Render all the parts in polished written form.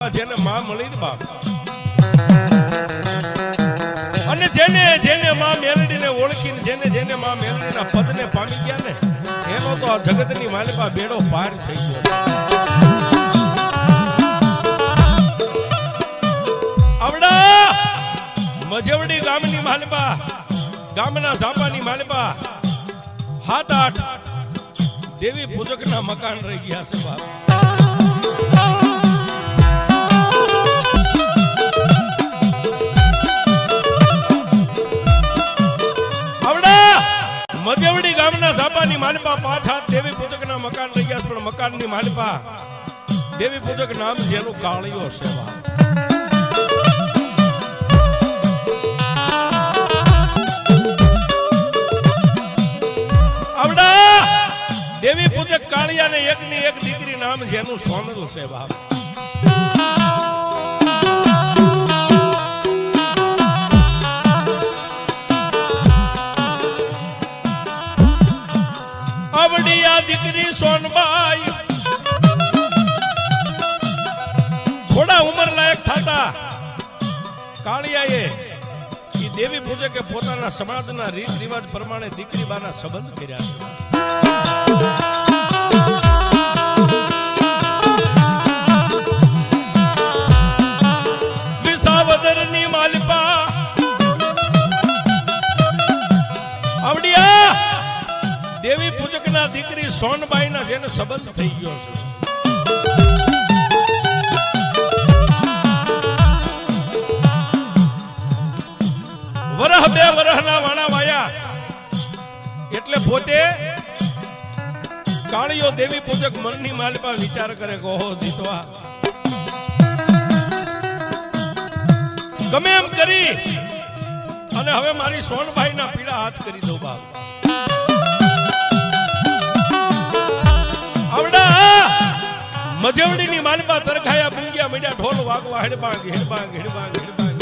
માલિપા જેને માં મળી ને બાપ, અને જેને જેને માં મેલડીને ઓળખીને જેને જેને માં મેલડીના પદને પામી ગયા ને એનો તો આ જગતની માલિપા બેડો પાર થઈ ગયો. આવડા મજવડી ગામની માલિપા, ગામના ઝાપાની માલિપા 7-8 દેવી પૂજકના મકાન રહી ગયા છે બાપ. મજવડી ગામના ઝાપાની માલિપા 5-7 દેવી પૂજકના મકાન રહી ગયા, પણ મકાનની માલિપા દેવી પૂજક નામ જેનું કાળિયો સેવા. આવડા દેવી પૂજક કાળિયાને એકની એક દીકરી નામ જેનું સોનલ સેવા. દીકરી સોનબાઈ થોડા ઉંમર લાયક થતા કાળિયાએ ઈ દેવી પૂજકે પોતાના સમાજના રીત રિવાજ પ્રમાણે દીકરી બાના સંબંધ કર્યા છે. વિસાવદરની માલિપા આવડિયા દેવી પૂજકના દીકરી સોનબાઈના જેને સંબંધ થઈ ગયો છે. વરહ 2 વરહના વાણા વાયા એટલે પોતે કાળિયો દેવી પૂજક મનની માલિપા વિચાર કરે કે ઓહો જીતવા ગમે એમ કરી અને હવે મારી સોનબાઈના પીડા હાથ કરી દો બાપ. મજવડીની માલિપા તરખાયા પૂંગ્યા મીડિયા ઢોલ વાગવા હેડબાંગ હેડબાંગ હેડબાંગ હેડબાંગ.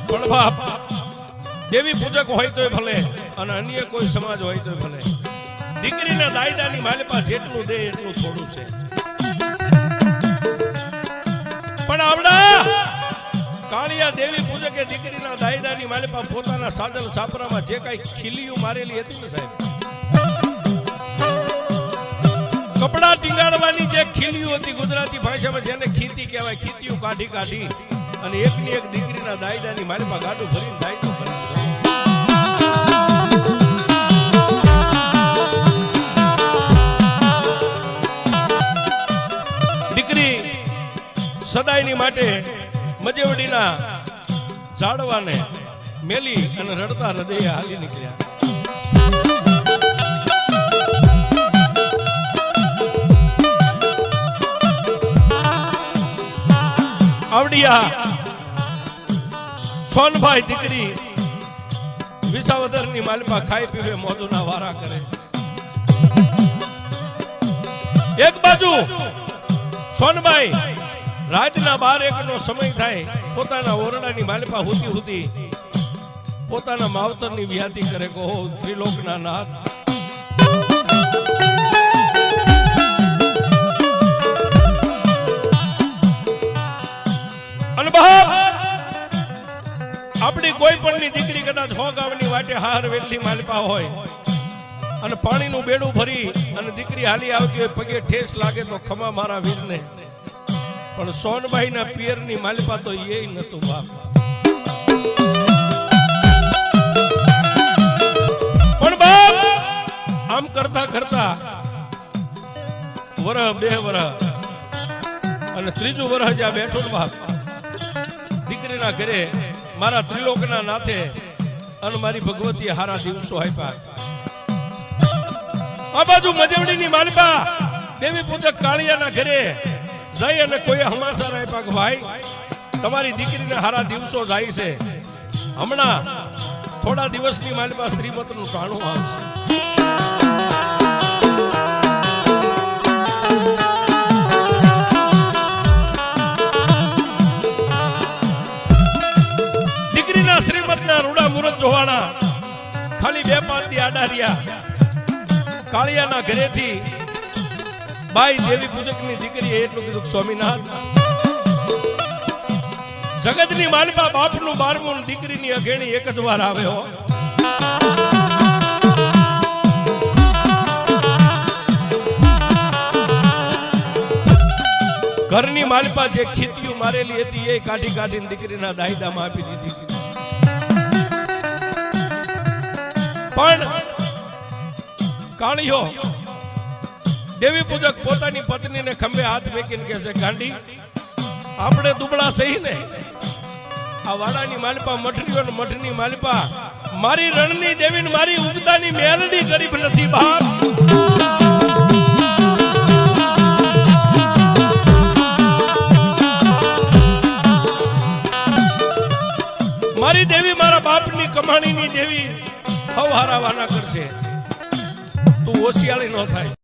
પણ બાપ દેવી પૂજક હોય તોય ભલે અને અન્ય કોઈ સમાજ હોય તોય ભલે, દીકરીના દાયદાની માલિપા જેટલું દે એટલું થોડું છે. પણ આવડા કાળિયા દેવી પૂજકે દીકરીના દાયદાની માલિપા પોતાના સાજલ સાપરામાં જે કઈ ખીલીયું મારેલી હતી ને સાહેબ, કપડા ટીંગાડવાની જે ખીલીયું હતી ગુજરાતી ભાષામાં જેને ખીતી કહેવાય, ખીતીયું કાઢી કાઢી અને એકની એક દીકરીના દાયદાની માલિપા ગાડું ભરીને દાયદો ભરી. દીકરી સદાયની માટે મજવડીના ઝાડવાને મેલી અને રડતા હૃદયે હાલી નીકળ્યા. આવડિયા સોનભાઈ દીકરી વિસાવદરની માલિપા ખાઈ પીવે મોજુના વારા કરે. એક બાજુ સોનભાઈ રાતના 12-1 સમય થાય પોતાના ઓરડાની માલિપા હુતી હુતી પોતાના માવતરની વ્યાતી કરે કે હો ત્રિલોકના નાથ, અને બાપ આપણી કોઈ પણની દીકરી કદાચ 100 ગામની વાટે હાર વેલી માલિપા હોય અને પાણીનું બેડું ભરી અને દીકરી હાલી આવતી હોય, પગે ઠેસ લાગે તો ખમા મારા વીરને. પણ સોનબાઈના પિયરની માલિપા તો એ નતું બાપ. પણ બાપ આમ કરતા કરતા વરહ 2 વરહ અને 3જું વરહ જ્યાં બેઠો બાપ દીકરીના ઘરે મારા ત્રિલોકના નાથે અને મારી ભગવતી હારા દિવસો આપ્યા. આ બાજુ મજવડીની માલિપા દેવી પૂજક કાળિયાના ઘરે જઈ અને કોઈ હમાસા આપ્યા કે ભાઈ તમારી દીકરીને હારા દિવસો જાય છે, હમણાં થોડા દિવસની માલિપા શ્રીમતનું ટાણું આવશે. દીકરીના શ્રીમતના રૂડા મુરત જોવાના ખાલી 2-5 દી આડા રહ્યા કાળિયાના ઘરેથી બાઈ દેવી પૂજકની દીકરી એટલું કીધું કે સ્વામિનાથ જગતની માલિકા બાપનું 12મું દીકરીની અઘેણી એક જ વાર આવે હો. ઘરની માલિકા જે ખીતિયું મારેલી હતી એ કાઢી કાઢીને દીકરીના દાયદામાં આપી દીધી. પણ કાળિયો દેવી પૂજક પોતાની પત્નીને ખંભે હાથ મેકીને કહે છે ગાંડી આપણે દુબળા સહી ને આ વાડાની માલિપા મઠરીઓ ને મઠની માલિપા મારી રણની દેવી ને મારી ઉગતાની મેલડી ગરીબ નથી બાપ. મારી દેવી મારા બાપની કમાણીની દેવી હવ હારાવાના કરશે તું હોશિયારી ન થાય.